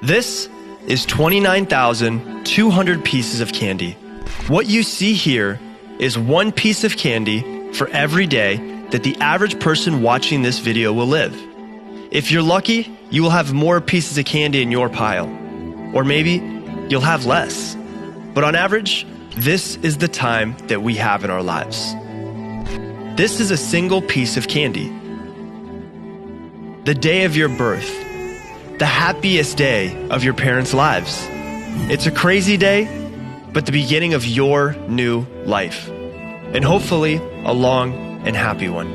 This is 29,200 pieces of candy. What you see here is one piece of candy for every day that the average person watching this video will live. If you're lucky, you will have more pieces of candy in your pile. Or maybe you'll have less. But on average, this is the time that we have in our lives. This is a single piece of candy. The day of your birth. The happiest day of your parents' lives. It's a crazy day, but the beginning of your new life. And hopefully, a long and happy one.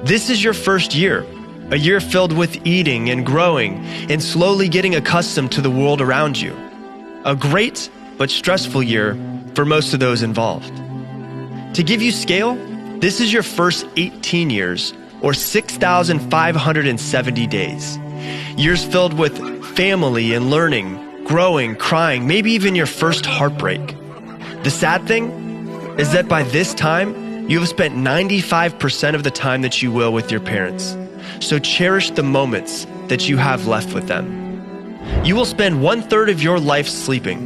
This is your first year, a year filled with eating and growing and slowly getting accustomed to the world around you. A great but stressful year for most of those involved. To give you scale, this is your first 18 years, or 6,570 days. Years filled with family and learning, growing, crying, maybe even your first heartbreak. The sad thing is that by this time, you have spent 95% of the time that you will with your parents. So cherish the moments that you have left with them. You will spend 1/3 of your life sleeping.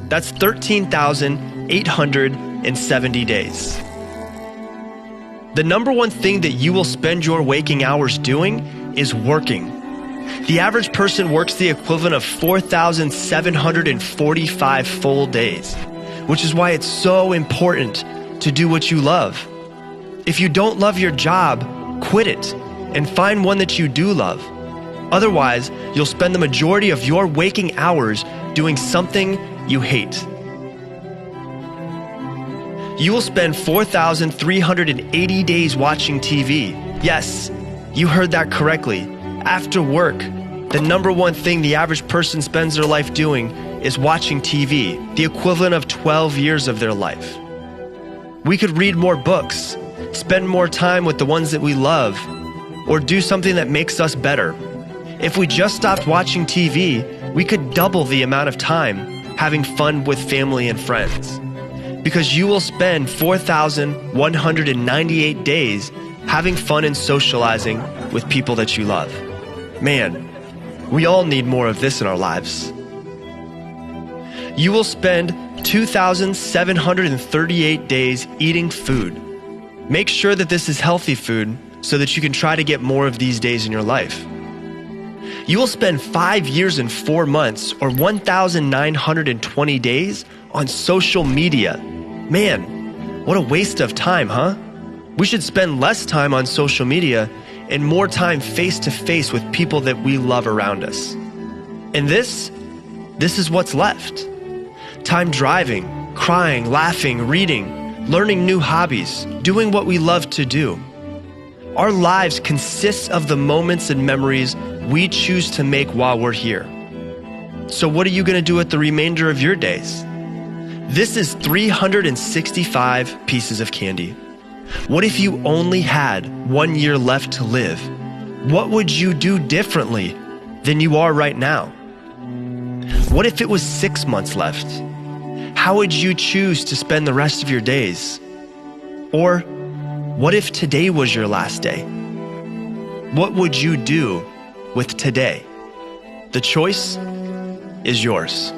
That's 13,870 days. The number one thing that you will spend your waking hours doing is working. The average person works the equivalent of 4,745 full days, which is why it's so important to do what you love. If you don't love your job, quit it and find one that you do love. Otherwise, you'll spend the majority of your waking hours doing something you hate. You will spend 4,380 days watching TV. Yes, you heard that correctly. After work, the number one thing the average person spends their life doing is watching TV, the equivalent of 12 years of their life. We could read more books, spend more time with the ones that we love, or do something that makes us better. If we just stopped watching TV, we could double the amount of time having fun with family and friends. Because you will spend 4,198 days having fun and socializing with people that you love. Man, we all need more of this in our lives. You will spend 2,738 days eating food. Make sure that this is healthy food so that you can try to get more of these days in your life. You will spend 5 years and 4 months, or 1,920 days, on social media. Man, what a waste of time, huh? We should spend less time on social media and more time face-to-face with people that we love around us. And this is what's left. Time driving, crying, laughing, reading, learning new hobbies, doing what we love to do. Our lives consist of the moments and memories we choose to make while we're here. So what are you going to do with the remainder of your days? This is 365 pieces of candy. What if you only had 1 year left to live? What would you do differently than you are right now? What if it was 6 months left? How would you choose to spend the rest of your days? Or what if today was your last day? What would you do with today? The choice is yours.